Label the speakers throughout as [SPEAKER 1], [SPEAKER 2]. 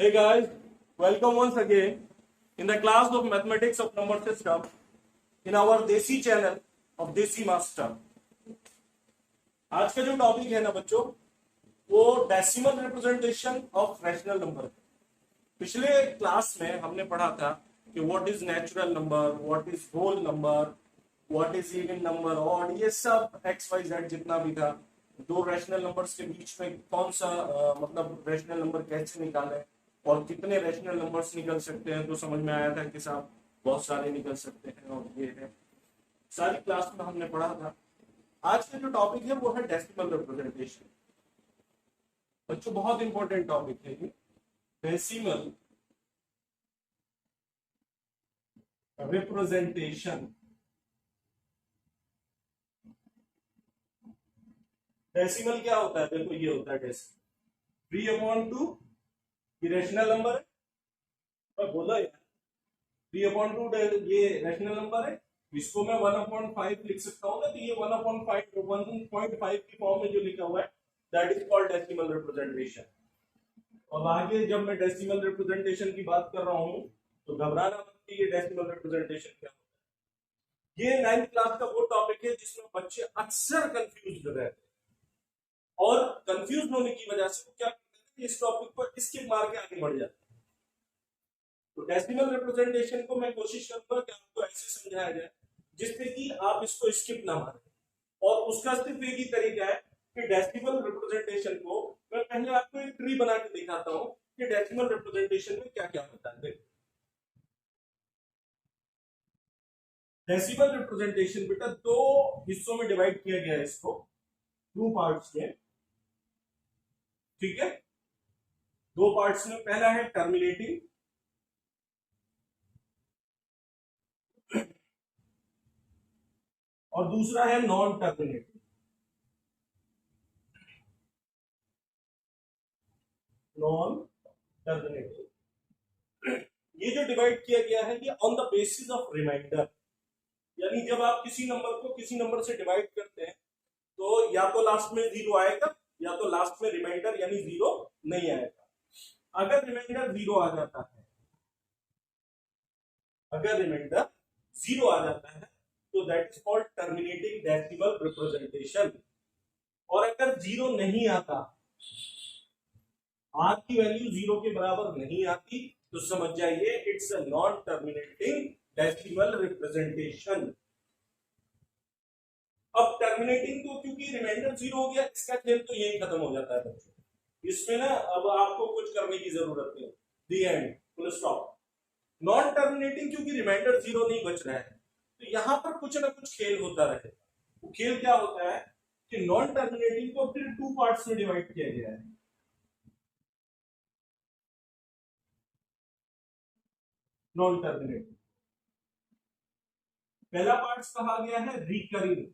[SPEAKER 1] Hey guys, welcome once again in the class of mathematics of number system in our Desi channel of Desi Master. आज का जो topic है ना बच्चों, वो decimal representation of rational number. पिछले class में हमने पढ़ा था कि what is natural number, what is whole number, what is even number, और ये सब एक्स वाई जेड जितना भी था, दो रैशनल नंबर्स के बीच में कौन सा मतलब रैशनल नंबर कैसे निकालें और कितने रैशनल नंबर्स निकल सकते हैं। तो समझ में आया था कि साहब बहुत सारे निकल सकते हैं, और ये है सारी क्लास में हमने पढ़ा था। आज का जो टॉपिक है वो है डेसिमल रिप्रेजेंटेशन। बच्चों बहुत इंपॉर्टेंट टॉपिक है ये, डेसिमल रिप्रेजेंटेशन। डेसिमल क्या होता है? देखो ये होता है डेसिमल 3/2 रैशनल नंबर है, और बोला यार 3/2 ये रैशनल नंबर है, इसको मैं 1/5 लिख सकता हूँ ना, तो ये 1/5 की फॉर्म में जो लिखा हुआ है that is called decimal representation. और आगे जब मैं डेसिमल रिप्रेजेंटेशन की बात कर रहा हूँ तो घबराना मत कि ये डेसिमल रिप्रेजेंटेशन क्या होता है। ये 9th क्लास का वो टॉपिक है जिसमें बच्चे अक्सर कंफ्यूज रहते हैं, और कंफ्यूज होने की वजह से वो क्या करते हैं कि इस टॉपिक पर स्किप मार के आगे बढ़ जाते हैं। तो डेसिमल रिप्रेजेंटेशन को मैं कोशिश करूंगा कि आपको ऐसे समझाया जाए जिससे कि आप इसको स्किप ना मारें, और उसका सिर्फ एक ही तरीका है कि डेसिमल रिप्रेजेंटेशन को मैं पहले आपको एक ट्री बना के दिखाता हूं कि डेसिमल रिप्रेजेंटेशन में क्या क्या होता है। देखो डेसिमल रिप्रेजेंटेशन बेटा दो हिस्सों में डिवाइड किया गया है, इसको 2 पार्ट्स में, ठीक है। 2 पार्ट्स में पहला है टर्मिनेटिंग और दूसरा है नॉन टर्मिनेटिंग। नॉन टर्मिनेटिंग ये जो डिवाइड किया गया है ये on the basis of reminder, यानी जब आप किसी नंबर को किसी नंबर से डिवाइड करते हैं तो या तो लास्ट में 0 आएगा या तो लास्ट में रिमाइंडर यानी 0 नहीं आएगा। अगर रिमाइंडर 0 आ जाता है, अगर रिमाइंडर 0 आ जाता है तो that is called terminating decimal representation. और अगर 0 नहीं आता, आर की वैल्यू 0 के बराबर नहीं आती, तो समझ जाइए it's a non terminating decimal representation. अब टर्मिनेटिंग तो क्योंकि रिमाइंडर 0 हो गया, इसका खेल तो यही खत्म हो जाता है बच्चों। इसमें ना अब आपको कुछ करने की जरूरत नहीं, the end, full stop. Non terminating क्योंकि रिमाइंडर 0 नहीं बच रहा है, तो यहां पर कुछ ना कुछ खेल होता रहेगा। वो खेल क्या होता है कि नॉन टर्मिनेटिंग को फिर 2 पार्ट्स में डिवाइड किया गया है। नॉन टर्मिनेटिंग पहला पार्ट कहा गया है recurring,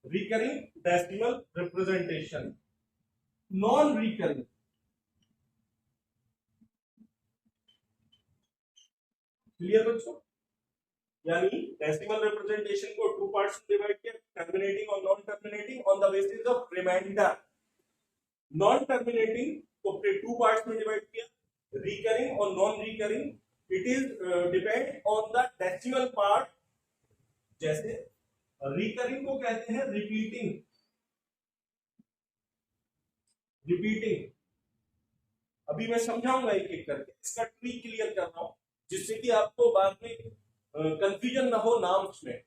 [SPEAKER 1] recurring decimal representation. Non recurring, clear बच्चों? यानी डेसिमल रिप्रेजेंटेशन को 2 पार्ट्स में डिवाइड किया, टर्मिनेटिंग और non terminating on the basis of reminder. Non terminating को फिर 2 पार्ट्स में डिवाइड किया, रिकरिंग और non recurring. It is depend on the decimal part. जैसे रिकरिंग को कहते हैं रिपीटिंग, रिपीटिंग। अभी मैं समझाऊंगा एक एक करके, इसका ट्री क्लियर कर रहा हूं जिससे कि आपको बाद में कंफ्यूजन ना हो नाम्स में।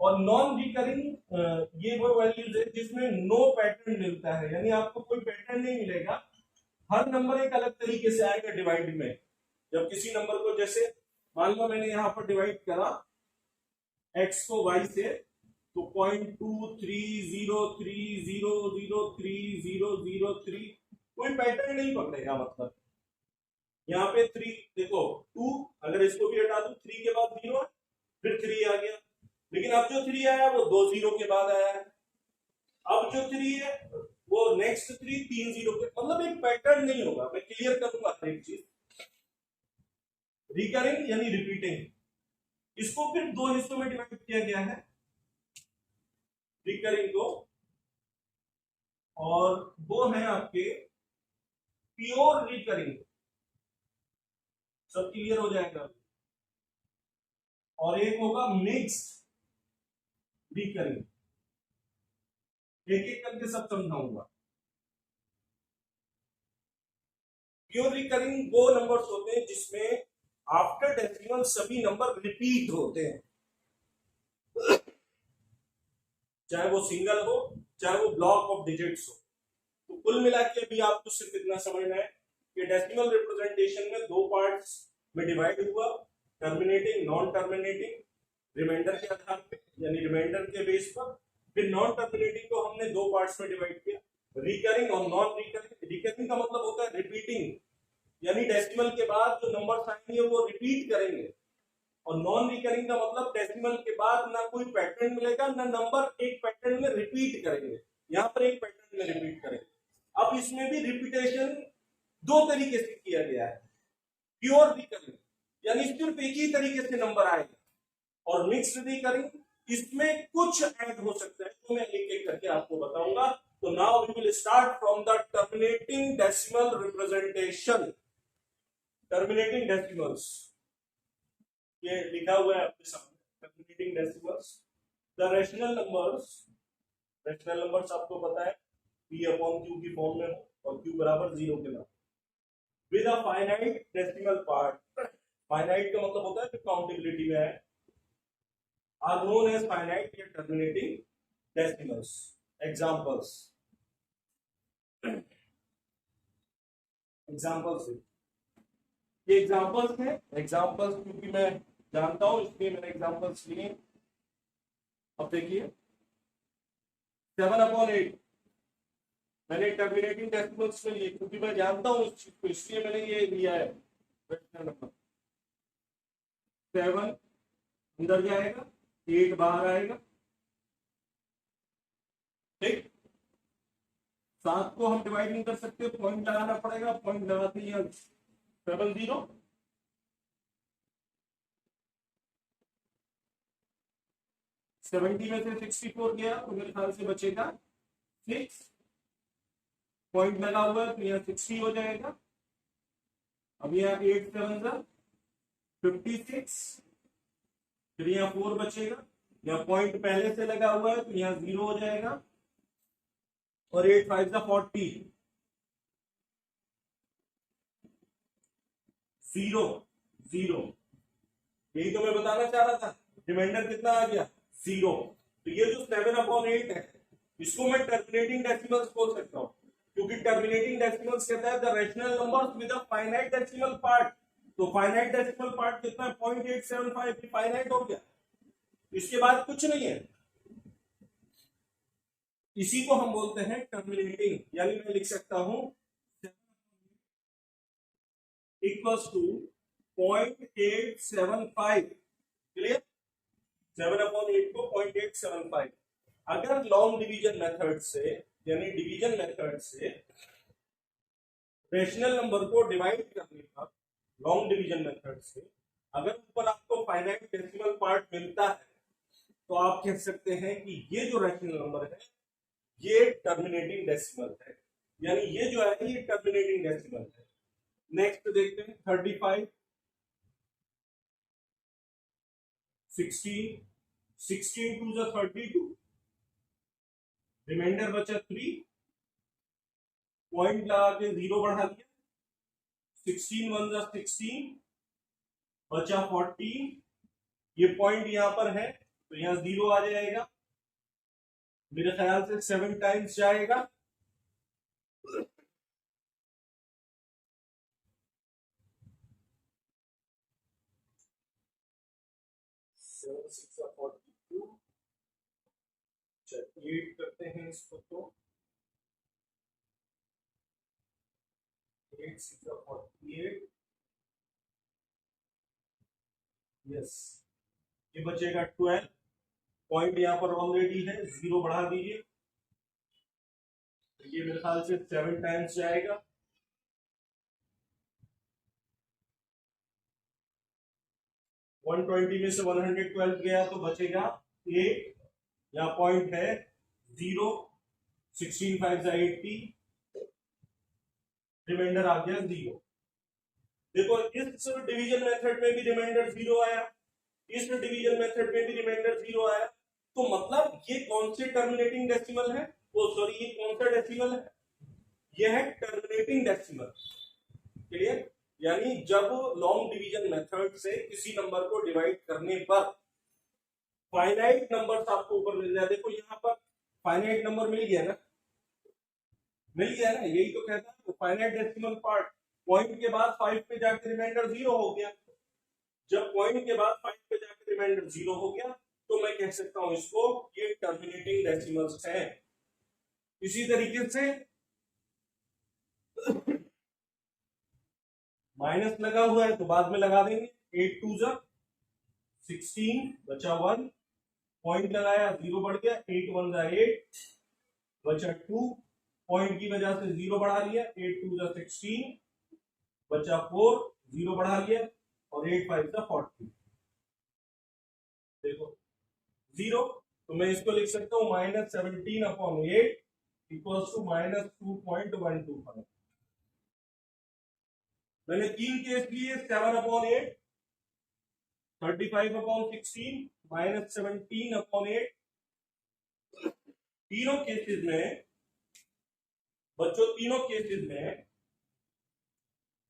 [SPEAKER 1] और नॉन रिकरिंग ये वो वैल्यूज है जिसमें नो पैटर्न मिलता है, यानी आपको कोई पैटर्न नहीं मिलेगा, हर नंबर एक अलग तरीके से आएगा डिवाइड में। जब किसी नंबर को, जैसे मान लो मैंने यहां पर डिवाइड करा x को y से, तो 0.2303003 कोई पैटर्न नहीं पकड़ेगा। मतलब यहाँ पे 3, देखो 2, अगर इसको भी हटा दूं 3 के बाद 0 है, फिर 3 आ गया, लेकिन अब जो 3 आया वो 2 0 के बाद आया है। अब जो 3 है वो नेक्स्ट 3 0 के, मतलब एक पैटर्न नहीं होगा। मैं क्लियर करूंगा हर एक चीज। रिकरिंग यानी रिपीटिंग, इसको फिर 2 हिस्सों में डिवाइड किया गया है। रिकरिंग को और वो है आपके प्योर रिकरिंग। सब क्लियर हो जाएगा। और एक होगा मिक्स्ड रिकरिंग। एक एक करके सब समझाऊंगा। प्योर रिकरिंग वो नंबर्स होते हैं जिसमें आफ्टर डेसिमल सभी नंबर रिपीट होते हैं, चाहे वो सिंगल हो चाहे वो ब्लॉक ऑफ डिजिट्स हो। तो कुल मिला के अभी आपको सिर्फ इतना समझना है कि डेसिमल रिप्रेजेंटेशन में दो पार्ट्स में डिवाइड हुआ, टर्मिनेटिंग, नॉन टर्मिनेटिंग, रिमाइंडर के आधार पे यानी रिमाइंडर के बेस पर। फिर नॉन टर्मिनेटिंग को हमने दो पार्ट्स में डिवाइड किया, रिकरिंग और नॉन रिकरिंग। रिकरिंग का मतलब होता है रिपीटिंग, यानी डेसिमल के बाद जो नंबर आएंगे वो रिपीट करेंगे। और नॉन रिकरिंग का मतलब डेसिमल के बाद ना कोई पैटर्न मिलेगा ना नंबर एक पैटर्न में रिपीट करेंगे, यहाँ पर एक पैटर्न में रिपीट करेंगे। अब इसमें भी रिपीटेशन दो तरीके से किया गया है, प्योर रिकरिंग यानी सिर्फ एक ही तरीके से नंबर आएगा, और मिक्स्ड रिकरिंग इसमें कुछ ऐड हो सकता है, तो मैं एक एक करके आपको बताऊंगा। तो now we will start from the terminating decimal representation. Terminating decimals ये लिखा हुआ है आपके सामने, terminating decimals. The rational numbers, rational numbers आपको पता है p अपॉन q की फॉर्म में हो और q बराबर 0 के ना, with a finite decimal part. Finite का मतलब होता है कि काउंटेबिलिटी में है, आर नोन एज फाइनाइट या टर्मिनेटिंग डेसिमल्स। एग्जांपल्स, एग्जांपल्स ये एग्जांपल्स हैं। एग्जांपल्स क्योंकि मैं जानता हूं इसलिए मैंने एग्जांपल्स लिए। अब देखिए 7/8 मैंने टर्मिनेटिंग डेसिमल्स में लिए क्योंकि मैं जानता हूं इस चीज को, इसलिए मैंने ये लिया है। 7 अंदर जाएगा, 8 बाहर आएगा, ठीक। 7 को हम डिवाइड नहीं कर सकते, पॉइंट लगाना पड़ेगा, पॉइंट लगाते ही 70, 70 में से 64 गया तो मेरे ख्याल से बचेगा 6, पॉइंट लगा हुआ है तो यहाँ 60 हो जाएगा। अब यहाँ 8 7 56, फिर यहाँ 4 बचेगा, यहाँ पॉइंट पहले से लगा हुआ है तो यहाँ 0 हो जाएगा, और 8 5 40, 0 0। यही तो मैं बताना चाह रहा था, रिमाइंडर कितना आ गया 0। तो ये जो 7/8 है इसको मैं टर्मिनेटिंग डेसिमल्स बोल सकता हूँ, क्योंकि टर्मिनेटिंग डेसिमल्स कहता है the rational numbers with a finite decimal part. तो फाइनाइट डेसिमल पार्ट कितना है 0.875, फाइनाइट हो गया, इसके बाद कुछ नहीं है। इसी को हम बोलते हैं टर्मिनेटिंग, यानी मैं लिख सकता हूं इक्वल्स टू 0.875। क्लियर, 7/8 को 0.875। अगर लॉन्ग डिवीजन मेथड से यानी डिवीजन मेथड से रेशनल नंबर को डिवाइड करने का, लॉन्ग डिवीजन मेथड से अगर ऊपर आपको फाइनाइट डेसिमल पार्ट मिलता है तो आप कह सकते हैं कि ये जो रेशनल नंबर है ये टर्मिनेटिंग डेसिमल है, यानी ये जो है ये टर्मिनेटिंग डेसिमल है। नेक्स्ट देखते हैं 35, 16, 16 टू 32, रिमाइंडर बचा 3, पॉइंट लगा के 0 बढ़ा दिया, 16 1 16, बचा 14, ये पॉइंट यहां पर है तो यहां 0 आ जाएगा, मेरे ख्याल से 7 टाइम्स जाएगा, 7 6 42, 8 करते हैं इसको तो 8 6 48, यस, ये बचेगा 12, पॉइंट यहां पर ऑलरेडी है, 0 बढ़ा दीजिए, ये मेरे ख्याल से 7 टाइम्स जाएगा, 120 में से 112 गया तो बचेगा 8, यहाँ पॉइंट है 0, 16 5 जा 80, रिमाइंडर आ गया 0। देखो इस डिवीजन मेथड में भी रिमाइंडर 0 आया, इस डिवीजन मेथड में भी रिमाइंडर 0 आया, तो मतलब ये कौन से टर्मिनेटिंग डेसिमल है, वो सॉरी ये कौन सा डेसिमल है, ये है टर्मिनेटिंग डेसिमल। क्लियर? यानी जब लॉन्ग डिवीजन मेथड से किसी नंबर को डिवाइड करने पर फाइनाइट नंबर्स आपको ऊपर मिल जाए। देखो यहाँ पर फाइनाइट नंबर मिल गया ना, मिल गया ना, यही तो कहता है। तो फाइनाइट डेसिमल पार्ट पॉइंट के बाद 5 पे जाके रिमाइंडर 0 हो गया। जब पॉइंट के बाद 5 पे जाके रिमाइंडर 0 हो गया तो मैं कह सकता हूं इसको ये टर्मिनेटिंग डेसिमल्स है। इसी तरीके से माइनस लगा हुआ है तो बाद में लगा देंगे। 8 2 जा 16 बचा 1, पॉइंट लगाया 0 बढ़ गया, 8 1 जा 8 बचा 2, पॉइंट की वजह से 0 बढ़ा लिया, 8 2 जा 16 बचा 4, 0 बढ़ा लिया और 8 5 जा 40। देखो 0, तो मैं इसको लिख सकता हूं -17/8 इक्वल्स टू -2.125। मैंने 3 केस लिए, 7/8, 35/16, -17/8। तीनों केसेस में बच्चों, तीनों केसेस में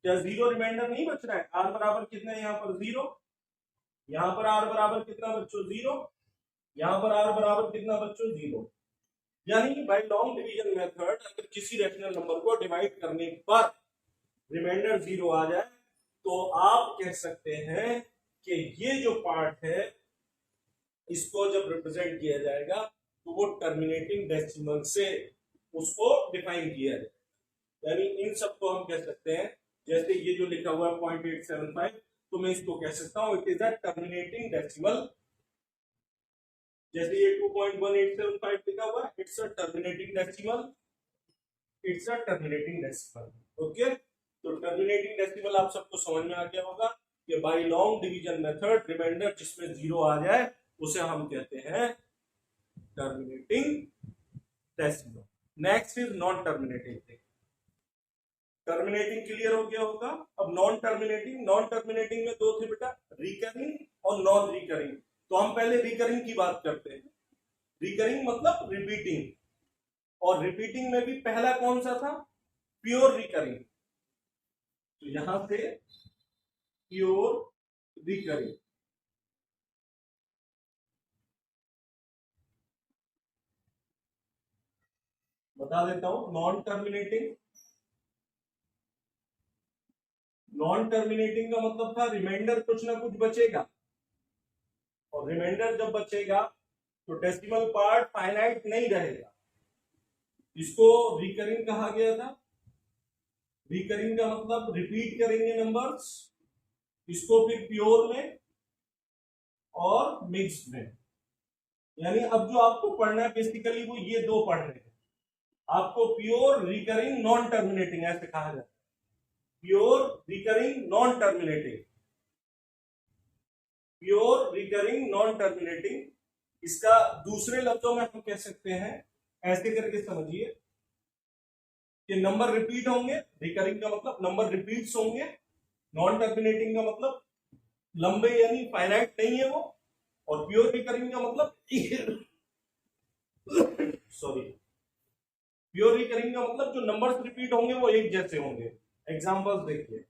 [SPEAKER 1] क्या 0 रिमाइंडर नहीं बच रहा है? आर बराबर कितना है यहाँ पर 0, यहाँ पर आर बराबर कितना बच्चों 0, यहाँ पर आर बराबर कितना बच्चों 0। यानी बाय लॉन्ग डिवीजन मेथड अगर किसी रैशनल नंबर को डिवाइड करने पर रिमाइंडर 0 आ जाए तो आप कह सकते हैं कि ये जो पार्ट है इसको जब रिप्रेजेंट किया जाएगा तो वो टर्मिनेटिंग डेसिमल से उसको डिफाइन किया जाए। यानी इन सब को हम कह सकते हैं, जैसे ये जो लिखा हुआ है 0.875, तो मैं इसको कह सकता हूं it is a terminating decimal. जैसे ये 2.1875 लिखा हुआ है, it's a terminating decimal, it's a terminating decimal. Okay, तो टर्मिनेटिंग डेसिमल आप सबको समझ में आ गया होगा कि by long division method reminder जिसमें 0 आ जाए उसे हम कहते हैं terminating decimal. Next is non terminating. Terminating clear हो गया होगा। अब नॉन टर्मिनेटिंग, नॉन टर्मिनेटिंग में दो थे बेटा, रिकरिंग और नॉन रिकरिंग। तो हम पहले रिकरिंग की बात करते हैं। रिकरिंग मतलब रिपीटिंग, और रिपीटिंग में भी पहला कौन सा था? Pure recurring. तो यहां से प्योर रिकरिंग बता देता हूं। नॉन टर्मिनेटिंग, नॉन टर्मिनेटिंग का मतलब था रिमाइंडर कुछ ना कुछ बचेगा, और रिमाइंडर जब बचेगा तो डेसिमल पार्ट फाइनाइट नहीं रहेगा। इसको रिकरिंग कहा गया था। रिकरिंग का मतलब रिपीट करेंगे नंबर्स, इसको फिर प्योर में और मिक्स्ड में। यानी अब जो आपको पढ़ना है बेसिकली वो ये दो पढ़ने हैं आपको, प्योर रिकरिंग नॉन टर्मिनेटिंग ऐसे कहा जाता है। Pure recurring non terminating, pure recurring non terminating. इसका दूसरे लफ्जों में हम कह सकते हैं, ऐसे करके समझिए कि नंबर रिपीट होंगे। रिकरिंग का मतलब नंबर रिपीट्स होंगे, नॉन टर्मिनेटिंग का मतलब लंबे यानी फाइनाइट नहीं है वो, और प्योर रिकरिंग का मतलब सॉरी, प्योर रिकरिंग का मतलब जो नंबर्स रिपीट होंगे वो एक जैसे होंगे। एग्जांपल्स देखिए,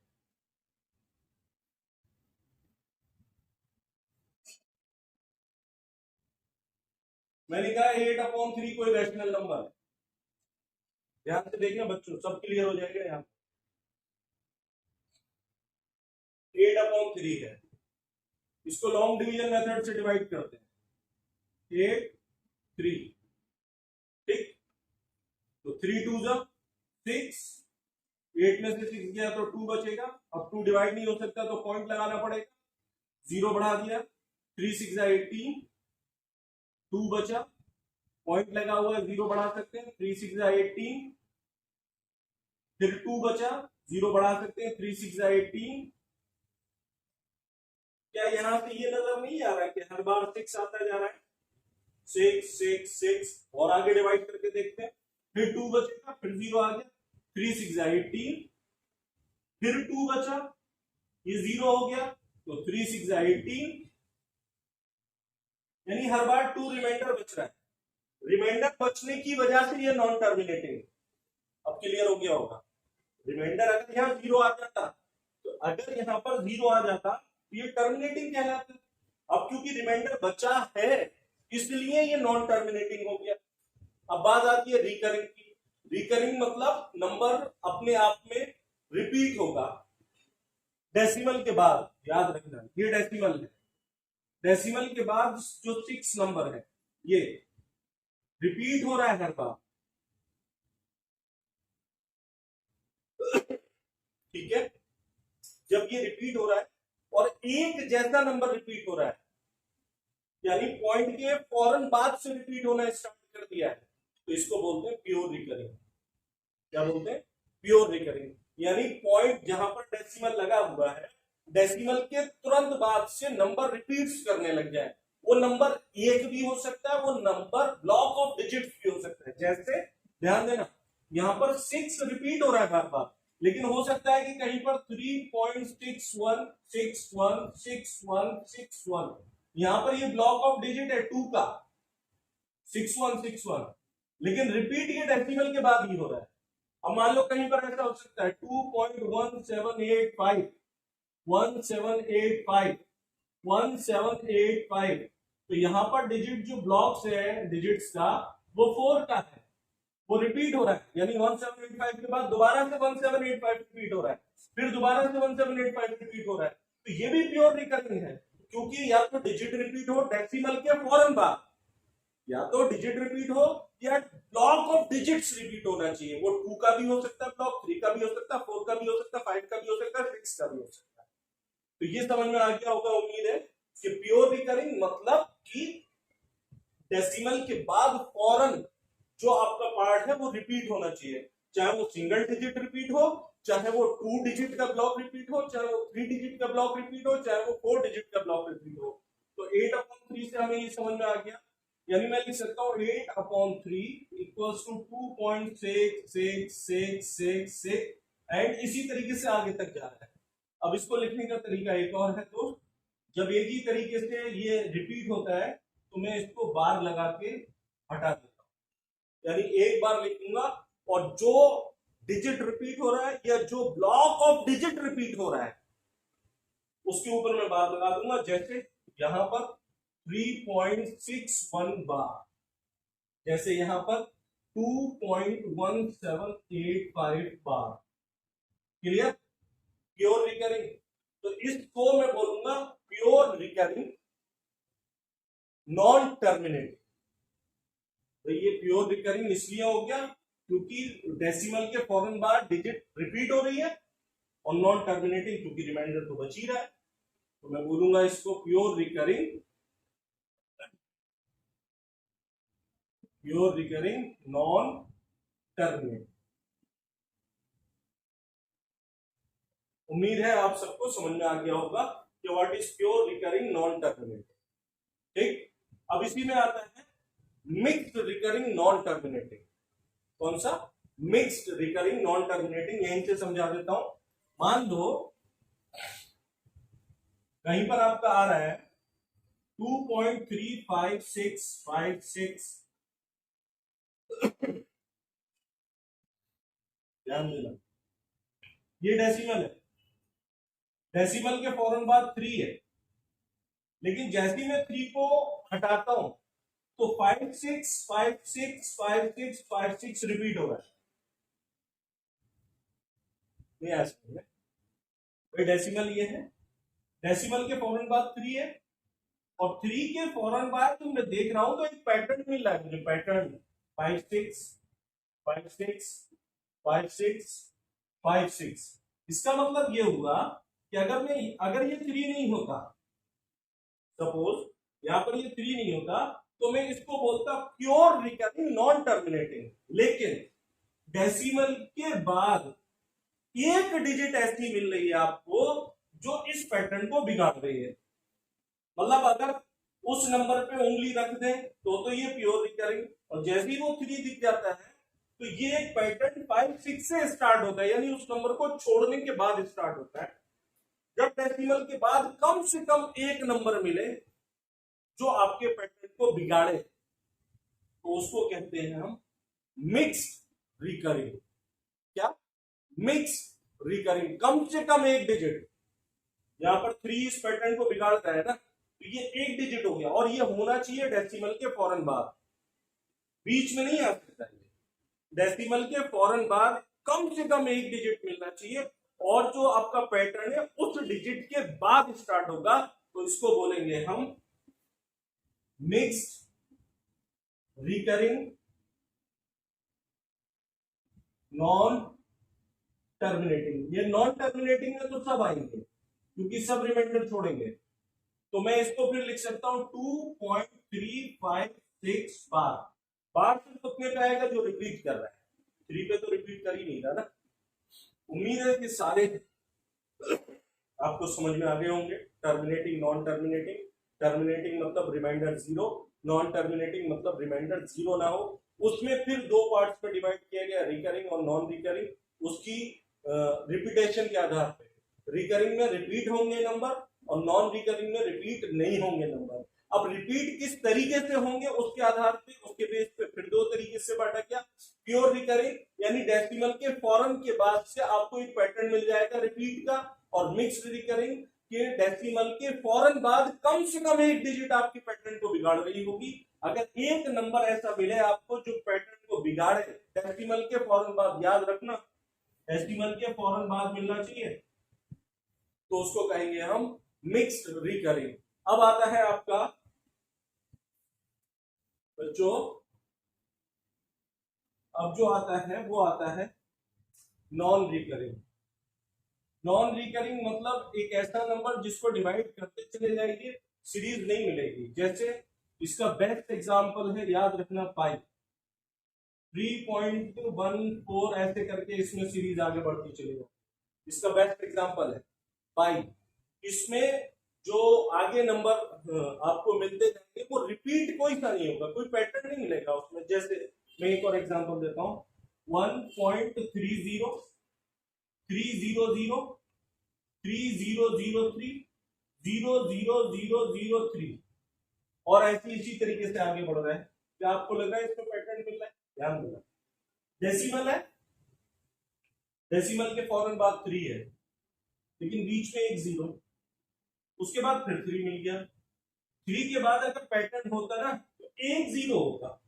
[SPEAKER 1] मैंने कहा 8/3 कोई रैशनल नंबर है। ध्यान से देखना बच्चों, सब क्लियर हो जाएगा। यहाँ 8/3 है, इसको लॉन्ग डिवीजन मेथड से डिवाइड करते हैं। 8 3, ठीक, तो 3 2 जा 6, 8 में से 6 गया तो 2 बचेगा। अब 2 डिवाइड नहीं हो सकता तो पॉइंट लगाना पड़ेगा, 0 बढ़ा दिया, 3 6 जा 18, 2 बचा, पॉइंट लगा हुआ है 0 बढ़ा सकते हैं, 3 6 जा 18, फिर 2 बचा, 0 बढ़ा सकते हैं, 3 6 जा 18। क्या यहां से ये नजर नहीं आ रहा है कि हर बार 6 आता जा रहा है? 6 6 6, और आगे डिवाइड करके देखते हैं। फिर 2 बचेगा, फिर 0 आ गया, 3 6 18, फिर 2 बचा, ये 0 हो गया, तो 3 6 18, यानी हर बार 2 रिमाइंडर बच रहा है। रिमाइंडर बचने की वजह से ये नॉन टर्मिनेटिंग। अब क्लियर हो गया होगा। रिमाइंडर अगर यहाँ 0 आ जाता, तो अगर यहाँ पर 0 आ जाता तो ये टर्मिनेटिंग कहलाता। अब क्योंकि रिमाइंडर बचा है इसलिए ये नॉन टर्मिनेटिंग हो गया। अब बात आती है रिकरिंग की। रिकरिंग मतलब नंबर अपने आप में रिपीट होगा डेसिमल के बाद। याद रखना ये डेसिमल है, डेसिमल के बाद जो 6 नंबर है ये रिपीट हो रहा है हर बार, ठीक है। जब ये रिपीट हो रहा है और एक जैसा नंबर रिपीट हो रहा है, यानी पॉइंट के फौरन बाद से रिपीट होना स्टार्ट कर दिया है, तो इसको बोलते हैं प्योर रिकरिंग। क्या बोलते हैं? Pure recurring. यानी पॉइंट जहां पर डेसिमल लगा हुआ है, डेसिमल के तुरंत बाद से नंबर रिपीट्स करने लग जाए। वो नंबर एक भी हो सकता है, वो नंबर ब्लॉक ऑफ डिजिट्स भी हो सकता है। जैसे ध्यान देना, यहां पर 6 रिपीट हो रहा है बार बार, लेकिन हो सकता है कि कहीं पर 3.61 61 61 61, यहां पर ये ब्लॉक ऑफ डिजिट है 2 का 6161, लेकिन रिपीट ये डेसिमल के बाद ही हो रहा है। अब मान लो कहीं पर ऐसा हो सकता है 2.1785 1785 1785, तो यहां पर डिजिट जो ब्लॉक्स है डिजिट्स का वो 4 का है, वो रिपीट हो रहा है। यानी 1785 के बाद दोबारा से 1785 रिपीट हो रहा है, फिर दोबारा से 1785 रिपीट हो रहा है। तो ये भी प्योर रिकरिंग है, क्योंकि या तो डिजिट रिपीट हो डेसिमल के फौरन बाद, या तो डिजिट रिपीट हो या ब्लॉक ऑफ डिजिट्स रिपीट होना चाहिए। वो 2 का भी हो सकता है ब्लॉक, 3 का भी हो सकता है, 4 का भी हो सकता है, 5 का भी हो सकता है, 6 का भी हो सकता है। तो ये समझ में आ गया होगा उम्मीद है कि प्योर रिकरिंग मतलब कि डेसिमल के बाद फौरन जो आपका पार्ट है वो रिपीट होना चाहिए, चाहे वो सिंगल डिजिट रिपीट हो, चाहे वो 2 डिजिट का ब्लॉक रिपीट हो, चाहे वो 3 डिजिट का ब्लॉक रिपीट हो, चाहे वो 4 डिजिट का ब्लॉक रिपीट हो। तो 8/3 से हमें ये समझ में आ गया। यानी मैं लिख सकता हूं 8/3 इक्वल्स टू 2.6666 एंड इसी तरीके से आगे तक जा रहा है। अब इसको लिखने का तरीका एक और है, तो जब एक ही तरीके से ये रिपीट होता है तो मैं इसको बार लगा के हटा देता हूं, यानी एक बार लिखूंगा और जो डिजिट रिपीट हो रहा है या जो ब्लॉक ऑफ डिजिट रिपीट हो रहा है उसके ऊपर मैं बार लगा दूंगा। जैसे यहां पर 3.61 बार, जैसे यहां पर 2.1785 बार। क्लियर? Pure recurring. तो इसको मैं बोलूंगा प्योर रिकरिंग नॉन टर्मिनेटिंग। तो ये प्योर रिकरिंग इसलिए हो गया क्योंकि डेसिमल के फौरन बाद डिजिट रिपीट हो रही है, और नॉन टर्मिनेटिंग क्योंकि रिमाइंडर तो बच ही रहा है। तो मैं बोलूंगा इसको प्योर रिकरिंग नॉन टर्मिनेटिंग। उम्मीद है आप सबको समझ में आ गया होगा कि what is pure recurring non terminating. ठीक, अब इसी में आता है मिक्स्ड रिकरिंग नॉन टर्मिनेटिंग। कौन सा? Mixed recurring non terminating. यहीं से समझा देता हूं। मान लो कहीं पर आपका आ रहा है 2.35656, ध्यान देना ये डेसिमल है, डेसिमल के फौरन बाद 3 है, लेकिन जैसे मैं 3 को हटाता हूं तो 56565656 रिपीट हो रहा है। नहीं आ सकते भाई, डेसिमल ये है, डेसिमल के फौरन बाद 3 है, और 3 के फौरन बाद तो मैं देख रहा हूं तो एक पैटर्न मिल रहा है मुझे, पैटर्न 56 56 56 56। इसका मतलब ये हुआ कि अगर ये 3 नहीं होता, सपोज यहां पर ये 3 नहीं होता, तो मैं इसको बोलता प्योर रिकरिंग नॉन टर्मिनेटिंग। लेकिन डेसिमल के बाद एक डिजिट ऐसी मिल रही है आपको जो इस पैटर्न को बिगाड़ रही है। मतलब अगर उस नंबर पे उंगली रख दें तो ये प्योर रिकरिंग, और जैसे ही वो 3 दिख जाता है तो ये एक पैटर्न 5 6 से स्टार्ट होता है, यानी उस नंबर को छोड़ने के बाद स्टार्ट होता है। जब डेसिमल के बाद कम से कम एक नंबर मिले जो आपके पैटर्न को बिगाड़े, तो उसको कहते हैं हम मिक्स्ड रिकरिंग। क्या? Mixed recurring. कम से कम एक डिजिट, यहां पर 3 इस पैटर्न को बिगाड़ता है ना, तो ये एक डिजिट हो गया, और ये होना चाहिए डेसिमल के फौरन बाद, बीच में नहीं आ सकता है। डेसिमल के फौरन बाद कम से कम एक डिजिट मिलना चाहिए, और जो आपका पैटर्न है उस डिजिट के बाद स्टार्ट होगा, तो इसको बोलेंगे हम मिक्स्ड रिकरिंग नॉन टर्मिनेटिंग। ये नॉन टर्मिनेटिंग में तो सब आएंगे क्योंकि सब रिमाइंडर छोड़ेंगे, तो मैं इसको फिर लिख सकता हूं 2.356 बार। बार सिर्फ उतने पे आएगा जो रिपीट कर रहा है, 3 पे तो रिपीट कर ही नहीं रहा ना। उम्मीद है कि सारे आपको समझ में आ गए होंगे। Terminating, non terminating. टर्मिनेटिंग मतलब रिमाइंडर 0, नॉन टर्मिनेटिंग मतलब रिमाइंडर 0 ना हो। उसमें फिर 2 पार्ट्स में डिवाइड किया गया, रिकरिंग और नॉन रिकरिंग। उसकी रिपीटेशन के आधार पे, रिकरिंग में रिपीट होंगे नंबर और नॉन रिकरिंग में रिपीट नहीं होंगे नंबर। अब रिपीट किस तरीके से होंगे उसके आधार पे, उसके बेस पे फिर 2 तरीके से बांटा गया। प्योर रिकरिंग यानी डेसिमल के फौरन के बाद से आपको एक पैटर्न मिल जाएगा रिपीट का, और मिक्स्ड रिकरिंग के डेसिमल के फौरन बाद कम से कम एक डिजिट आपकी पैटर्न को बिगाड़ रही होगी। अगर एक नंबर ऐसा मिले आपको जो पैटर्न को बिगाड़े डेसिमल के फौरन बाद, याद रखना डेसिमल के फौरन बाद मिलना चाहिए, तो उसको कहेंगे हम मिक्स्ड रिकरिंग। अब आता है आपका बच्चों, अब जो आता है वो आता है नॉन रिकरिंग। नॉन रिकरिंग मतलब एक ऐसा नंबर जिसको डिवाइड करते चले जाएंगे, सीरीज नहीं मिलेगी। जैसे इसका बेस्ट एग्जांपल है, याद रखना, पाई 3.14 ऐसे करके इसमें सीरीज आगे बढ़ती चलेगी। इसका बेस्ट एग्जांपल है पाई। इसमें जो आगे नंबर आपको मिलते जाएंगे वो रिपीट कोई सा नहीं होगा, कोई पैटर्न नहीं मिलेगा उसमें। जैसे मैं एक और एग्जांपल देता हूं, 1.30 300 3003 00003, और ऐसे इसी तरीके से आगे बढ़ रहा है। क्या आपको लग रहा है इसमें पैटर्न मिल रहा है? ध्यान देना, डेसिमल है, डेसिमल के फौरन बाद 3 है, लेकिन बीच में एक 0, उसके बाद फिर 3 मिल गया। 3 के बाद अगर पैटर्न होता ना तो एक 0 होता,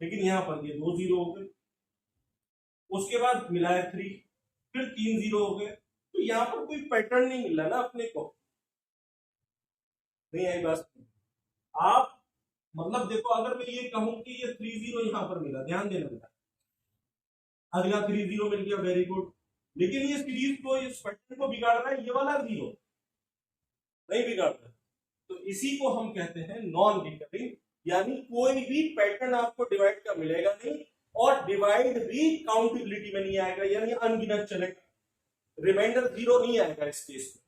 [SPEAKER 1] लेकिन यहां पर ये 2 0 हो गए। उसके बाद मिलाया 3, फिर 3 0 हो गए। तो यहां पर कोई पैटर्न नहीं मिला ना अपने को, नहीं आई बात? आप मतलब देखो, अगर मैं ये कहूं कि ये 3 0 यहां पर मिला, ध्यान देना बेटा, अगला 3 0 मिल गया, वेरी गुड, लेकिन ये सीरीज को, इस पैटर्न को बिगाड़ रहा है ये वाला 0, नहीं बिगाड़ता। तो इसी को हम कहते हैं नॉन रिकरिंग, यानी कोई भी पैटर्न आपको डिवाइड का मिलेगा नहीं, और डिवाइड भी काउंटेबिलिटी में नहीं आएगा, यानी अनगिनत चलेगा, रिमाइंडर 0 नहीं आएगा इस केस में।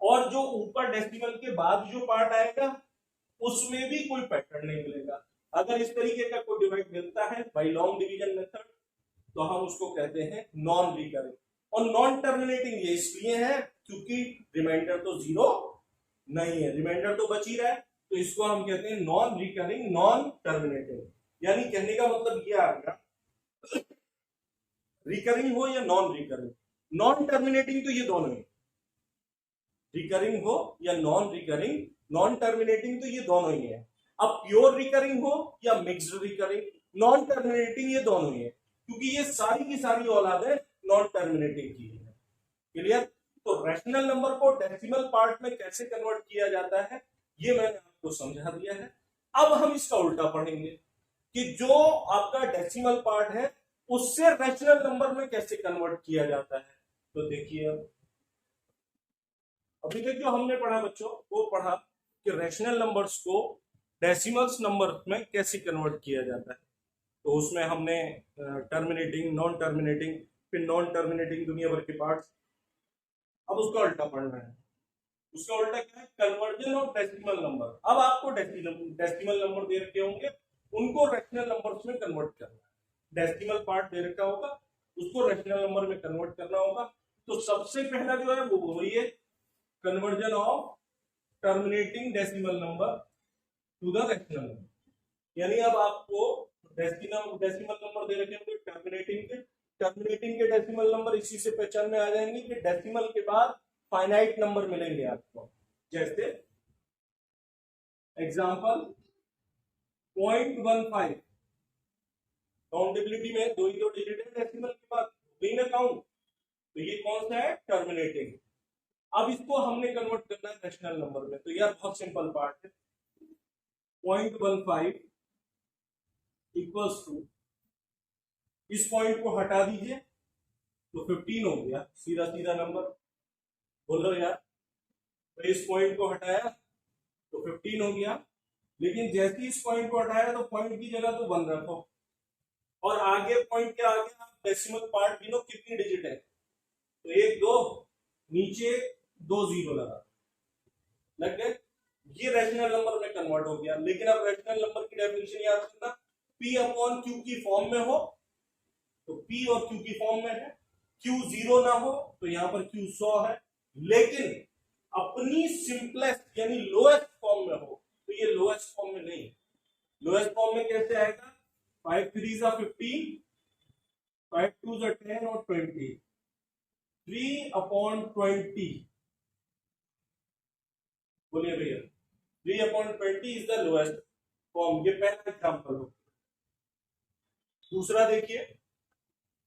[SPEAKER 1] और जो ऊपर डेसिमल के बाद जो पार्ट आएगा उसमें भी कोई पैटर्न नहीं मिलेगा। अगर इस तरीके का कोई डिवाइड मिलता है बाय लॉन्ग डिवीजन मेथड, तो हम उसको कहते हैं नॉन रिकरिंग। और नॉन टर्मिनेटिंग ये इसलिए है क्योंकि रिमाइंडर तो 0 नहीं है, रिमाइंडर तो बच ही रहा है, तो इसको हम कहते हैं नॉन रिकरिंग नॉन टर्मिनेटिंग। यानी कहने का मतलब ये आ गया, रिकरिंग हो या नॉन रिकरिंग, नॉन टर्मिनेटिंग तो ये दोनों है, रिकरिंग हो या नॉन रिकरिंग, नॉन टर्मिनेटिंग तो ये दोनों ही है। अब प्योर रिकरिंग हो या मिक्स्ड रिकरिंग, नॉन टर्मिनेटिंग ये दोनों ही है, क्योंकि ये सारी की सारी औलाद है नॉन टर्मिनेटिंग की है। क्लियर? तो रैशनल नंबर को डेसिमल पार्ट में कैसे कन्वर्ट किया जाता है ये मैंने आपको समझा दिया है। अब हम इसका उल्टा पढ़ेंगे कि जो आपका डेसिमल पार्ट है उससे रैशनल नंबर में कैसे कन्वर्ट किया जाता है। तो देखिए, अभी तक जो हमने पढ़ा बच्चों, वो पढ़ा कि रैशनल नंबर्स को डेसिमल्स नंबर में कैसे कन्वर्ट किया जाता है। तो उसमें हमने टर्मिनेटिंग, नॉन टर्मिनेटिंग, फिर नॉन टर्मिनेटिंग दुनिया भर के पार्ट्स। अब उसका उल्टा पढ़ना है। उसका उल्टा क्या है? Conversion of decimal number. अब आपको डेसिमल नंबर दे रखे होंगे, उनको रैशनल नंबर्स में कन्वर्ट करना है। डेसिमल पार्ट दे रखा होगा उसको रैशनल नंबर में कन्वर्ट करना होगा। तो सबसे पहला जो है वो वही है, conversion of terminating decimal number two the rational number. यानी अब आपको डेसिमल नंबर दे रखे होंगे टर्मिनेटिंग के डेसिमल नंबर इसी से पहचान में आ जाएंगे कि डेसिमल के बाद फाइनाइट नंबर मिलेंगे आपको। जैसे एग्जांपल 0.15, काउंटेबिलिटी में दो ही दो डिजिट है डेसिमल के बाद, बिन काउंट, तो ये कौन सा है, टर्मिनेटिंग। अब इसको हमने कन्वर्ट करना है रैशनल नंबर में, तो यार बहुत सिंपल पार्ट है। 0.15 इक्वल्स टू, इस पॉइंट को हटा दीजिए तो 15 हो गया, सीधा सीधा नंबर बोलो यार। तो इस पॉइंट को हटाया तो 15 हो गया, लेकिन जैसे ही इस पॉइंट को हटाया तो पॉइंट की जगह तो 1 रखो, और आगे पॉइंट के आगे आप डेसिमल पार्ट गिनो कितनी डिजिट है, तो 1 2, नीचे 2 0 लगा, लग गए, ये रैशनल नंबर में कन्वर्ट हो गया। लेकिन अब रैशनल नंबर की डेफिनेशन याद रखना, P अपॉन Q की फॉर्म में हो तो P और Q की फॉर्म में है, Q 0 ना हो तो यहां पर Q 100 है, लेकिन अपनी सिंपलेस्ट यानी लोएस्ट फॉर्म में हो तो ये लोएस्ट फॉर्म में नहीं। लोएस्ट फॉर्म में कैसे आएगा, 5 3 15, 5 2 10 और 20, 3 अपॉन 20, बोलिए भैया, 3 upon 20 is the lowest form. ये पहला एग्जांपल हो। दूसरा देखिए,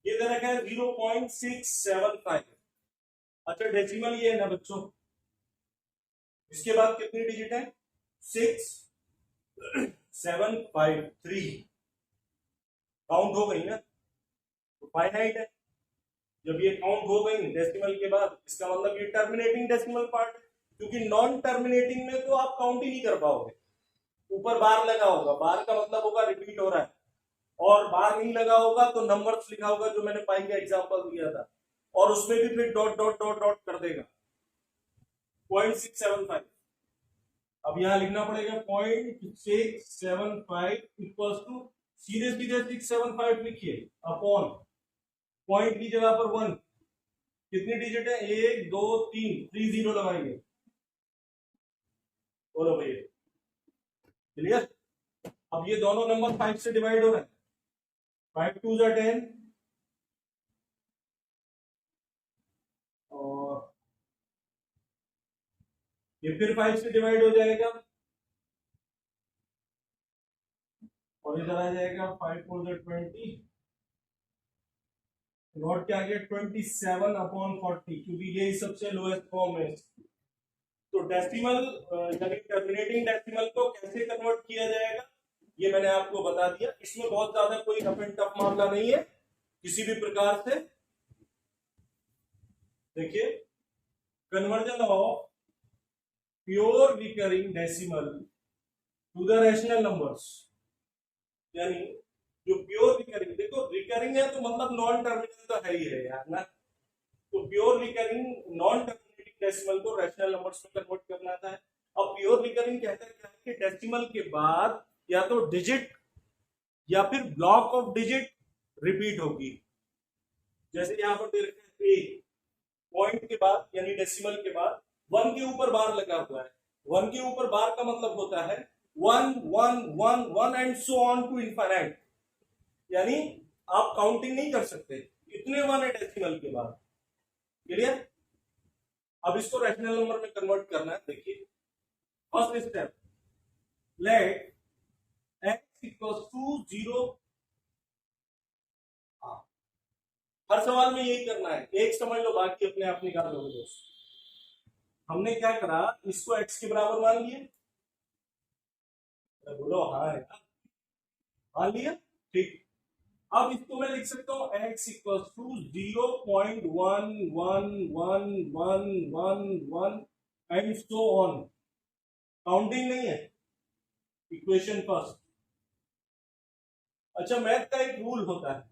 [SPEAKER 1] ये दे रखा है 0.675। अच्छा डेसिमल ये है ना बच्चों, इसके बाद कितनी डिजिट है, 6 7 5 3, काउंट हो गई ना, तो फाइनाइट है। जब ये काउंट हो गई डेसिमल के बाद, इसका मतलब ये टर्मिनेटिंग डेसिमल पार्ट है, क्योंकि नॉन टर्मिनेटिंग में तो आप काउंट ही नहीं कर पाओगे। ऊपर बार लगा होगा, बार का मतलब होगा रिपीट हो रहा है, और बार नहीं लगा होगा तो नंबर्स लिखा होगा, जो मैंने पाई का एग्जांपल दिया था, और उसमें भी फिर डॉट डॉट डॉट डॉट कर देगा 0.675। अब यहां लिखना पड़ेगा 0.675 इक्वल्स टू, सीधे सीधे 675 लिखिए अपॉन, पॉइंट की जगह पर 1, कितनी डिजिट है, 1 2 3, 3 0 लगाएंगे, बोलो भैया क्लियर। अब ये दोनों नंबर 5 से डिवाइड हो रहे हैं, 5 2 10 और ये फिर 5 से डिवाइड हो जाएगा, और इधर आ जाएगा 5 4 20, नॉट क्या गया 27 अपॉन 40, क्योंकि ये सबसे लोएस्ट फॉर्म है। तो डेसिमल यानी टर्मिनेटिंग डेसिमल को कैसे कन्वर्ट किया जाएगा ये मैंने आपको बता दिया। इसमें बहुत ज्यादा कोई रफ एंड टफ मामला नहीं है किसी भी प्रकार से। देखिए, conversion of pure recurring decimal to the rational numbers, यानी जो प्योर रिकरिंग, देखो रिकरिंग है तो मतलब नॉन टर्मिनेटिंग तो है ही है यार ना, तो pure recurring non terminating decimal को रैशनल नंबर्स में कन्वर्ट करना था। अब प्योर रिकरिंग कहता है क्या है कि डेसिमल के बाद या तो डिजिट या फिर ब्लॉक ऑफ डिजिट रिपीट होगी। जैसे यहां पर दे रखा है, एक पॉइंट के बाद यानी डेसिमल के बाद 1 के ऊपर बार लगा हुआ है। 1 के ऊपर बार का मतलब होता है 1 1 1 1 and so on to infinite, यानी आप काउंटिंग नहीं कर सकते, इतने 1 है डेसिमल के बाद। क्लियर। अब इसको रैशनल नंबर में कन्वर्ट करना है। देखिए first step, let x equals to 0। हर सवाल में यही करना है, एक समझ लो बाकी अपने आप निकाल लो दोस्त। हमने क्या करा, इसको x के बराबर मान लिए, बोलो हाँ यार मान लिया, ठीक। अब इसको मैं लिख सकता हूं x equals to 0.111111 and so on. Counting नहीं है, इक्वेशन फर्स्ट। अच्छा, मैथ का एक रूल होता है,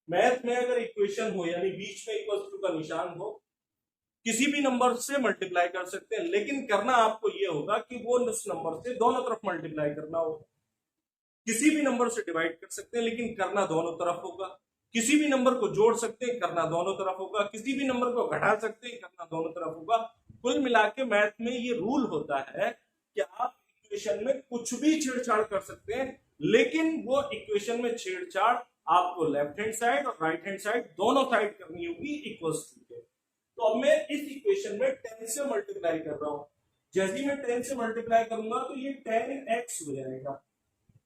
[SPEAKER 1] मैथ में अगर इक्वेशन हो यानी बीच में इक्वल्स टू का निशान हो, किसी भी नंबर से मल्टीप्लाई कर सकते हैं, लेकिन करना आपको यह होगा कि वो उस नंबर से दोनों तरफ मल्टीप्लाई करना होगा। किसी भी नंबर से डिवाइड कर सकते हैं, लेकिन करना दोनों तरफ होगा। किसी भी नंबर को जोड़ सकते हैं, करना दोनों तरफ होगा। किसी भी नंबर को घटा सकते हैं, करना दोनों तरफ होगा। कुल मिला के मैथ में ये रूल होता है कि आप इक्वेशन में कुछ भी छेड़छाड़ कर सकते हैं, लेकिन वो इक्वेशन में छेड़छाड़ आपको लेफ्ट हैंड साइड और राइट हैंड साइड दोनों साइड करनी होगी इक्वल्स टू के। तो अब मैं इस इक्वेशन में 10 से मल्टीप्लाई कर रहा हूं। जैसे ही मैं 10 से मल्टीप्लाई करूंगा तो ये 10x हो जाएगा।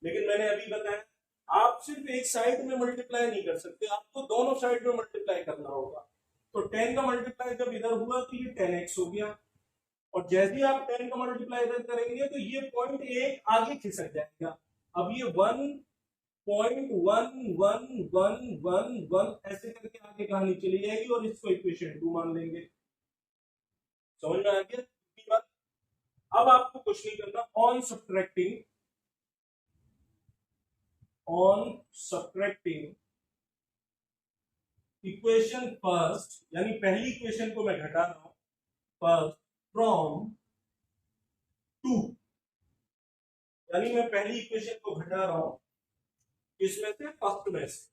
[SPEAKER 1] लेकिन मैंने अभी बताया आप सिर्फ एक साइड में मल्टीप्लाई नहीं कर सकते, आपको दोनों साइड में मल्टीप्लाई करना होगा। तो 10 का मल्टीप्लाई जब इधर हुआ तो ये 10x हो गया, और जैसे ही आप 10 का मल्टीप्लाई इधर करेंगे तो ये पॉइंट एक आगे खिसक जाएगा। अब ये 1.1111 ऐसे करके आगे कहानी चली जाएगी और इसको इक्वेशन 2 मान लेंगे। समझ में आ गया? अब आपको कुछ नहीं करना, ऑन सब्ट्रैक्टिंग इक्वेशन फर्स्ट, यानी पहली इक्वेशन को मैं घटा रहा हूं फर्स्ट फ्रॉम 2, यानी मैं पहली इक्वेशन को घटा रहा हूं किसमें से? फर्स्ट में से।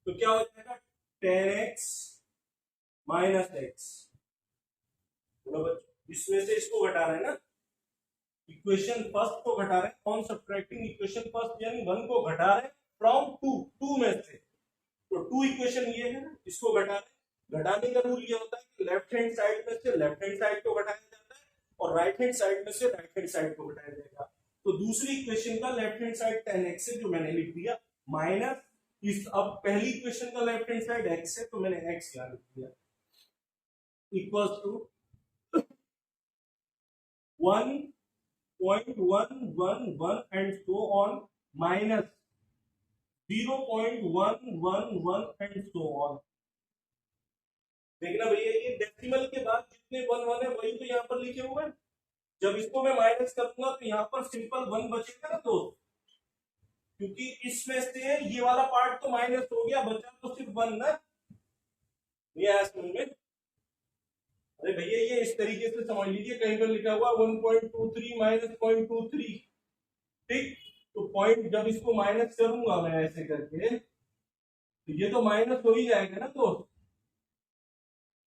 [SPEAKER 1] तो क्या हो जाएगा? 10x minus x. इसमें से इसको घटा रहे हैं ना, इक्वेशन फर्स्ट को घटा रहे हैं। ऑन सब्ट्रैक्टिंग इक्वेशन फर्स्ट यानी 1 को घटा रहे हैं फ्रॉम 2 में से। तो 2 इक्वेशन ये है ना, इसको घटा रहे हैं। घटाने का रूल ये होता है कि लेफ्ट हैंड साइड में से लेफ्ट हैंड साइड को घटाया जाता है और राइट हैंड साइड में से राइट हैंड साइड को घटाया जाएगा। तो दूसरी इक्वेशन का लेफ्ट हैंड साइड 10x है जो मैंने लिख दिया, माइनस इस अब पहली इक्वेशन का लेफ्ट हैंड साइड x है तो मैंने x यहां लिख दिया, equals to 1.111 and so on minus 0.111 and so on. देखना भैया ये डेसिमल के बाद जितने 1 1 है वही तो यहाँ पर लिखे हुए हैं। जब इसको मैं माइनस करूंगा तो यहाँ पर सिंपल 1 बचेगा ना दोस्त, क्योंकि इसमें से ये वाला पार्ट तो माइनस हो गया, बचा तो सिर्फ 1 ना। ये समझ में? अरे भैया ये इस तरीके से समझ लीजिए, कहीं पर लिखा हुआ 1.23 माइनस 0.23, ठीक। तो पॉइंट जब इसको माइनस करूंगा मैं ऐसे करके तो ये तो माइनस हो ही जाएगा ना दोस्त।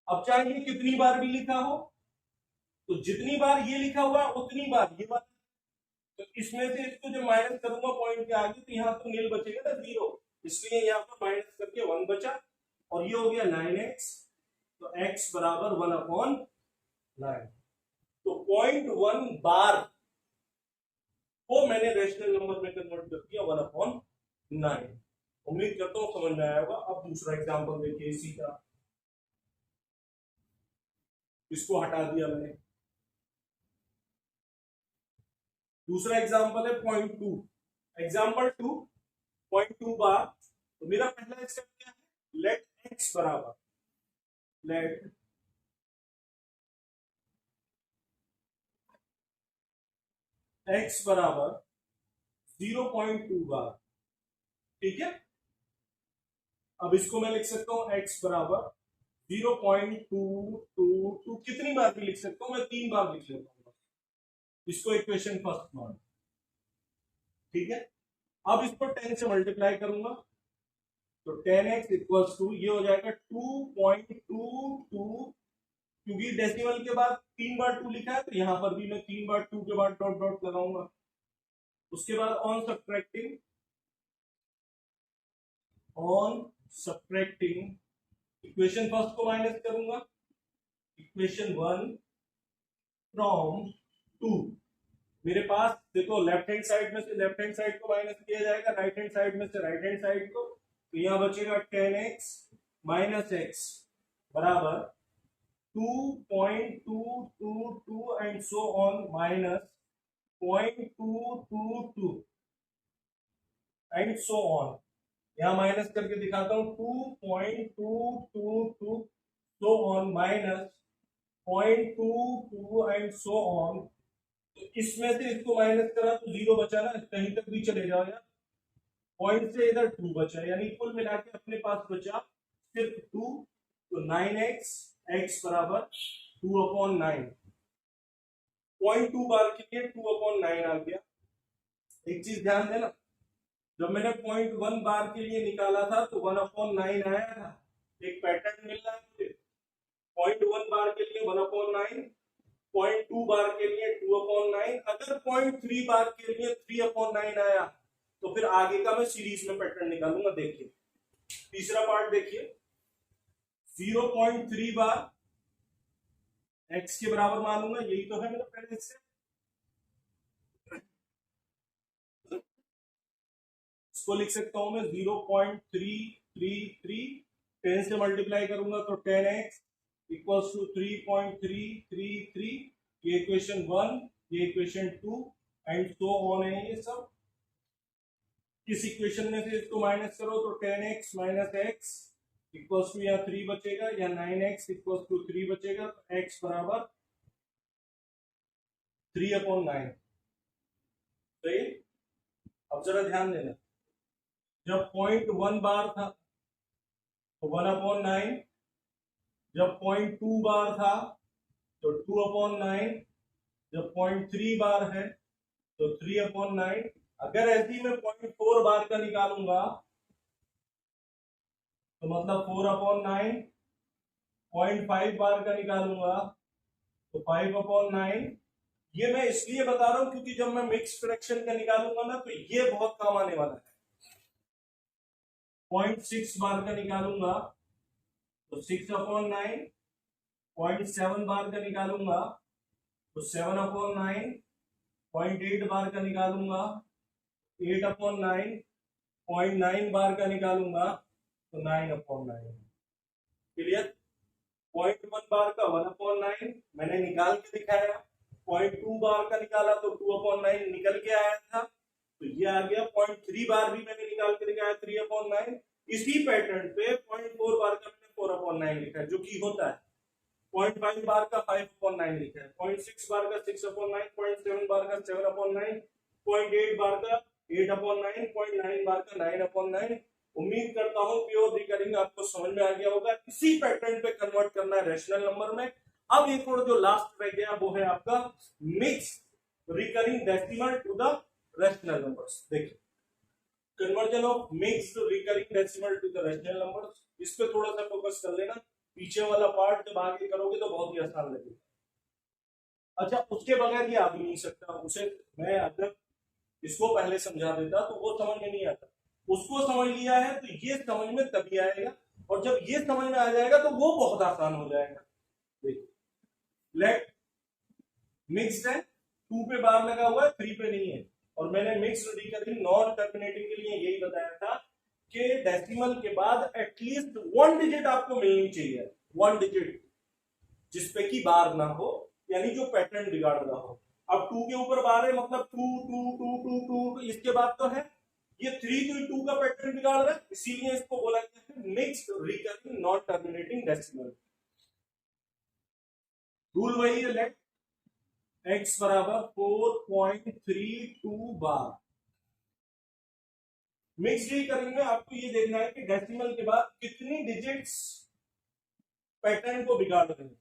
[SPEAKER 1] अब चाहे ये कितनी बार भी लिखा हो, तो जितनी बार ये लिखा हुआ उतनी बार ये बात। तो इसमें से इसको जब माइनस करूंगा पॉइंट के आगे तो यहाँ पर नील बचेगा ना 0, इसलिए यहाँ पर माइनस करके 1 बचा और ये हो गया 9x। तो x बराबर 1/9। तो 0.1 बार को मैंने रेशनल नंबर में कन्वर्ट कर दिया 1/9। उम्मीद करता हूं समझ में आया होगा। अब दूसरा एग्जांपल देखिए इसी का, इसको हटा दिया मैंने। दूसरा एग्जांपल है 0.2। एग्जांपल 2 0.2 बार। तो मेरा पहला स्टेप क्या है? लेट x बराबर लेट x बराबर 0.2 बार, ठीक है। अब इसको मैं लिख सकता हूं x बराबर 0.222, कितनी बार भी लिख सकता हूं मैं? 3 बार लिख लेता हूं इसको, इक्वेशन फर्स्ट मान, ठीक है। अब इसको 10 से मल्टीप्लाई करूंगा तो 10x इक्वल्स टू ये हो जाएगा 2.22, क्योंकि डेसिमल के बाद 3 बार 2 लिखा है तो यहां पर भी मैं 3 बार 2 के बाद डॉट डॉट लगाऊंगा। उसके बाद ऑन सब्ट्रैक्टिंग इक्वेशन फर्स्ट को माइनस करूंगा, इक्वेशन 1 फ्रॉम 2। मेरे पास देखो लेफ्ट हैंड साइड में से लेफ्ट हैंड साइड को माइनस किया जाएगा, राइट हैंड साइड में से राइट हैंड साइड को। तो यहां बचेगा 10x माइनस x बराबर 2.222 and so on minus 0.222 and so on. यहां माइनस करके दिखाता हूं 2.222 सो on minus 0.22 and so on. तो इसमें से इसको माइनस करा तो 0 बचा ना, कहीं तक भी चले जाओ यार। पॉइंट से इधर 2 बचा, यानी कुल मिला के अपने पास बचा सिर्फ 2। तो 9x x बराबर 2/9। 0.2 बार के लिए 2/9 आ गया। एक चीज ध्यान देना, जब मैंने 0.1 बार के लिए निकाला था तो 1/9 आया था। एक पैटर्न मिल रहा है मुझे। 0.1 बार के लिए 1/9, 0.2 बार के लिए 2/9, अगर 0.3 बार के लिए 3/9 आया तो फिर आगे का मैं सीरीज में पैटर्न निकालूंगा। देखिए तीसरा पार्ट देखिए, 0.3 बार x के बराबर मानूंगा, यही तो है मेरा पहले से। इसको लिख सकता हूं मैं 0.333, 10 से मल्टीप्लाई करूंगा तो 10x इक्वल्स टू 3.333। ये इक्वेशन 1, ये इक्वेशन 2 एंड सो ऑन है ये सब। इस इक्वेशन में से इसको माइनस करो तो 10x minus x equals to, यहाँ 3 बचेगा, या 9x इक्वल्स टू 3 बचेगा, तो x बराबर 3/9। सही। अब जरा ध्यान देना, जब 0.1 बार था तो 1/9, जब 0.2 बार था तो 2/9, जब 0.3 बार है तो 3/9। अगर ऐसी मैं 0.4 बार का निकालूंगा तो मतलब 4/9, 0.5 बार का निकालूंगा तो 5/9। ये मैं इसलिए बता रहा हूं क्योंकि जब मैं मिक्स फ्रैक्शन का निकालूंगा ना तो ये बहुत काम आने वाला है। 0.6 बार का निकालूंगा तो 6/9, 0.7 बार का निकालूंगा तो 7/9, 0.8 बार का निकालूंगा 8/9, 0.9 बार का निकालूंगा तो 9/9। क्लियर। 0.1 बार का 1/9 मैंने निकाल के दिखाया, 0.2 बार का निकाला तो 2/9 निकल के आया था, तो ये आ गया। 0.3 बार भी मैंने निकाल के दिखाया 3/9। इसी पैटर्न पे 0.4 बार का मैंने 4/9 लिखा है, जो कि होता है। 0.5 बार का 5/9 लिखा है, 0.6 बार का 6/9, 0.7 बार का 7/9, 0.8 बार का 8/9, 0.9 बार का 9/9। उम्मीद करता हूं प्योर रिकरिंग आपको समझ में आ गया होगा। इसी पैटर्न पे कन्वर्ट करना है रैशनल नंबर में। अब एक और जो लास्ट रह गया वो है आपका mix recurring decimal to the rational numbers. देखिए conversion of mix recurring decimal to the rational numbers, इस पे थोड़ा सा फोकस कर लेना। पीछे वाला पार्ट जब आगे करोगे तो बहुत ही आसान लगेगा। अच्छा, उसके बगैर ये आ भी नहीं सकता, उसे मैं अगर इसको पहले समझा देता तो वो समझ में नहीं आता। उसको समझ लिया है तो ये समझ में तभी आएगा, और जब ये समझ में आ जाएगा तो वो बहुत आसान हो जाएगा। देखो लेट मिक्स्ड है, 2 पे बार लगा हुआ है, 3 पे नहीं है, और मैंने मिक्स्ड रिकरिंग नॉन टर्मिनेटिंग के लिए यही बताया था कि डेसिमल के बाद एटलीस्ट 1 डिजिट आपको मिलनी चाहिए, 1 डिजिट जिसपे की बार ना हो, यानी जो पैटर्न बिगाड़ रहा हो। अब 2 के ऊपर बार है मतलब 2 2 2 2 2, इसके बाद तो है ये 3 तो 2 का पैटर्न बिगाड़ रहा है, इसीलिए इसको बोला गया है mixed recurring non terminating decimal. Rule वही है, लेट x बराबर 4.32 बार। मिक्स्ड रिकरिंग में आपको ये देखना है कि डेसिमल के बाद कितनी डिजिट्स पैटर्न को बिगाड़ रहे हैं।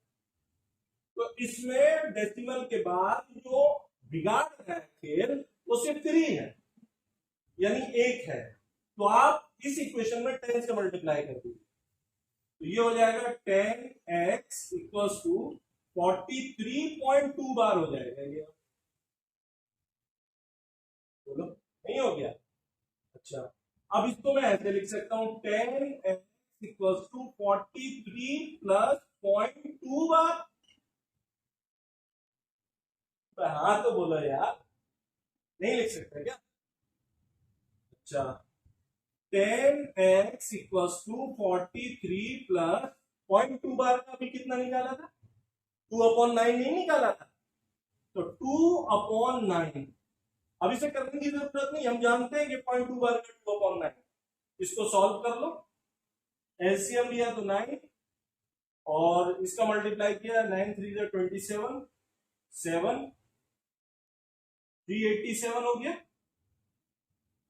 [SPEAKER 1] तो इसमें डेसिमल के बाद जो बिगाड़ रहा है खेल वो सिर्फ 3 है, यानी 1 है। तो आप इस इक्वेशन में 10 से मल्टीप्लाई कर दीजिए तो ये हो जाएगा 10x इक्वल्स टू 43.2 बार हो जाएगा। ये बोलो नहीं हो गया? अच्छा, अब इसको मैं ऐसे लिख सकता हूं 10x इक्वल्स टू 43 प्लस 0.2 बार। हाँ तो बोलो यार, नहीं लिख सकते क्या? अच्छा, 10x इक्वल्स टू 43 प्लस 0.2 बार का अभी कितना निकाला था? 2/9 नहीं निकाला था, तो 2/9। अब इसे करने की जरूरत नहीं, हम जानते हैं कि 0.2 बार का 2/9। इसको सॉल्व कर लो, एलसीएम लिया तो 9 और इसका मल्टीप्लाई किया 9 3 27, 7 387 हो गया।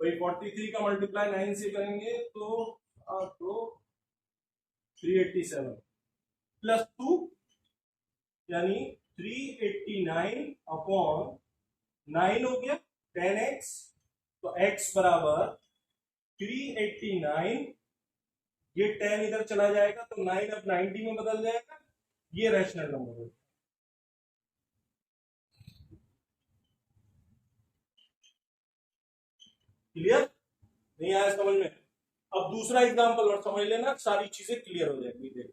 [SPEAKER 1] वही 43 का मल्टीप्लाई 9 से करेंगे तो 387 प्लस 2 यानी 389/9 हो गया 10x। तो x बराबर 389, ये 10 इधर चला जाएगा तो 9 अब 90 में बदल जाएगा, ये रैशनल नंबर है। क्लियर? नहीं आया समझ में? अब दूसरा एग्जांपल और समझ लेना, सारी चीजें क्लियर हो जाएगी। देखो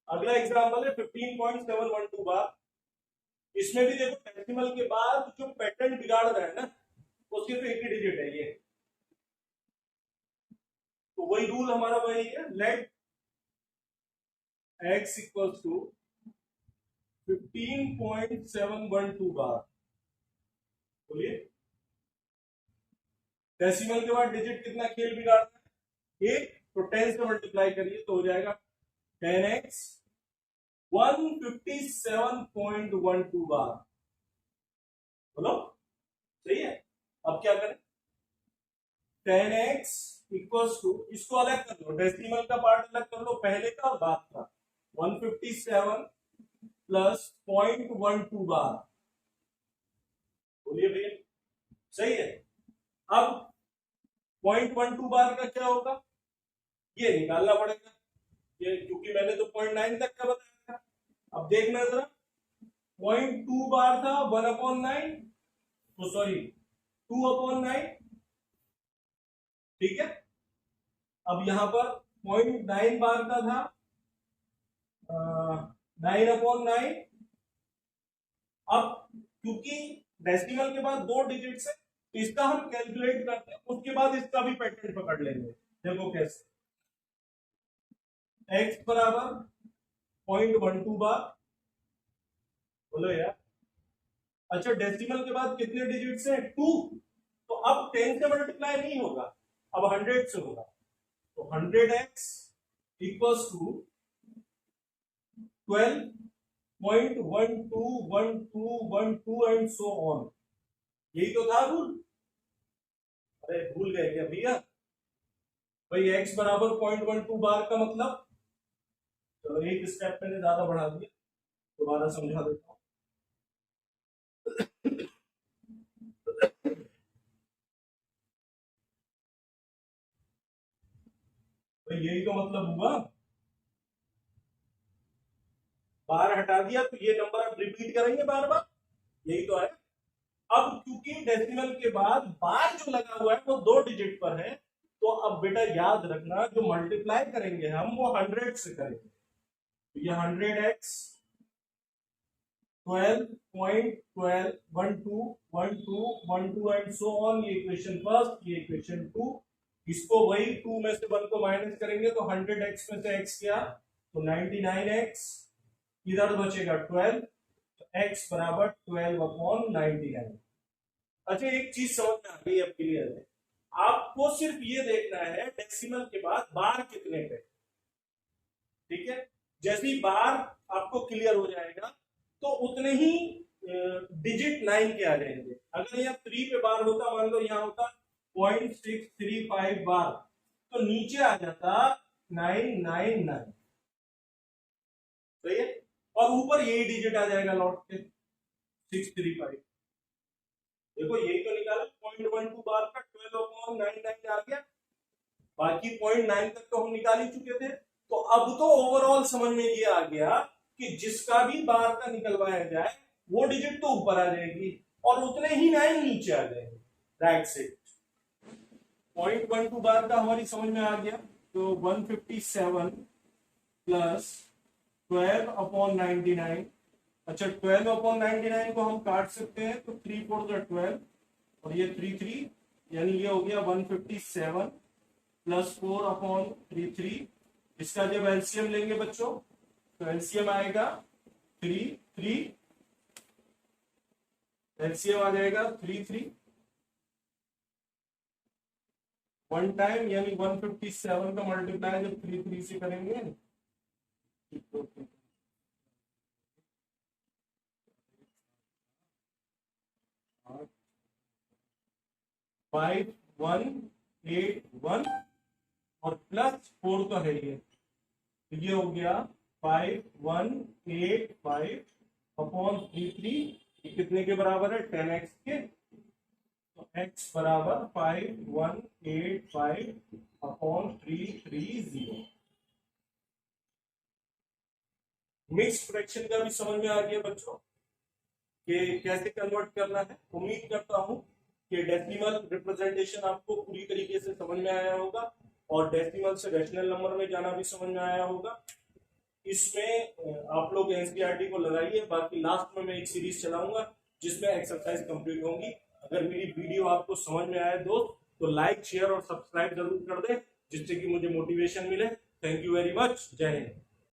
[SPEAKER 1] अगला एग्जांपल है 15.712 बार। इसमें भी देखो डेसिमल के बाद जो पैटर्न बिगाड़ रहा है ना, वो सिर्फ एक ही डिजिट है ये। तो वही रूल हमारा वही है, लेट x इक्वल्स टू 15.712 बार। बोलिए डेसिमल के बाद डिजिट कितना खेल बिगाड़ता है? एक। तो 10 से मल्टीप्लाई करिए तो हो जाएगा 10x 157.12 बार। बोलो सही है? अब क्या करें? 10x इक्वल्स टू, इसको अलग कर लो, डेसिमल का पार्ट अलग कर लो पहले का और बाद का, 157 प्लस 0.12 बार। बोलिए भैया सही है? अब 0.12 बार का क्या होगा, ये निकालना पड़ेगा, ये क्योंकि मैंने तो 0.9 तक का बताया था। अब देखना जरा, 0.2 बार था 1/9, तो सॉरी 2/9, ठीक है। अब यहां पर 0.9 बार का था 9/9। अब क्योंकि डेसिमल के बाद 2 डिजिट्स है तो इसका हम कैलकुलेट करते हैं, उसके बाद इसका भी पैटर्न पकड़ लेंगे। देखो कैसे, x बराबर 0.12 बार। बोलो यार, अच्छा डेसिमल के बाद कितने डिजिट्स हैं? 2। तो अब 10 से मल्टीप्लाई नहीं होगा, अब 100 से होगा। तो 100x equals to 12.1212 and so on. यही तो था रूल। अरे भूल गए क्या भैया? भाई x बराबर 0.12 बार का मतलब, चलो एक स्टेप मैंने ज्यादा बढ़ा दिया, दोबारा समझा देता हूं। तो यही तो मतलब हुआ, बार हटा दिया तो ये नंबर आप रिपीट करेंगे बार बार, यही तो है। अब क्योंकि डेसिमल के बाद बार जो लगा हुआ है वो 2 डिजिट पर है, तो अब बेटा याद रखना जो मल्टीप्लाई करेंगे हम वो 100 से करेंगे। तो ये 100x 12.12 एंड सो ऑन, ये इक्वेशन फर्स्ट, ये इक्वेशन 2। इसको वही 2 में से 1 को माइनस करेंगे तो 100x में से x क्या, तो 99x, इधर बचेगा 12, तो x बराबर 12/99। अच्छा एक चीज समझ में आ गई अब क्लियर है? आपको सिर्फ ये देखना है डेसिमल के बाद बार कितने पे, ठीक है। जैसे ही बार आपको क्लियर हो जाएगा तो उतने ही डिजिट 9 के आ जाएंगे। अगर यहाँ 3 पे बार होता, मान लो यहाँ होता 0.635 बार, तो नीचे आ जाता 999, सही है। और ऊपर यही डिजिट आ जाएगा लौट के 635। देखो यही तो निकाला, 0.12 बार का 12/99 आ गया, बाकी 0.9 तक तो हम निकाल ही चुके थे। तो अब तो ओवरऑल समझ में ये आ गया कि जिसका भी बार का निकलवाया जाए वो डिजिट तो ऊपर आ जाएगी और उतने ही 9 नीचे आ जाएंगे। That's it. 0.12 बार का हमारी समझ में आ गया, तो 157 प्लस 12/99। अच्छा 12/99 को हम काट सकते हैं, तो 3 4 12 और ये 3 3, यानी ये हो गया 157 प्लस 4/33। इसका जब एलसीएम लेंगे बच्चों तो एलसीएम आएगा 3 3, एलसीएम आ जाएगा 3 3 वन टाइम, यानी 157 का मल्टीप्लाई जब 3 3 से करेंगे 5181 और प्लस 4 तो है ये, तो ये हो गया 5185/33। कितने के बराबर है? 10x के। तो x बराबर 5185/330। मिक्स फ्रैक्शन का भी समझ में आ गया बच्चों कि कैसे कन्वर्ट करना है। उम्मीद करता हूं कि डेसिमल रिप्रेजेंटेशन आपको पूरी तरीके से समझ में आया होगा और डेसिमल से रैशनल नंबर में जाना भी समझ में आया होगा। इसमें आप लोग एनसीईआरटी को लगाइए, बाकी लास्ट में मैं एक सीरीज चलाऊंगा जिसमें एक्सरसाइज कंप्लीट होंगी। अगर मेरी वीडियो आपको समझ में आए दोस्त तो लाइक शेयर और सब्सक्राइब जरूर कर दे, जिससे कि मुझे मोटिवेशन मिले। Thank you very much. जय हिंद।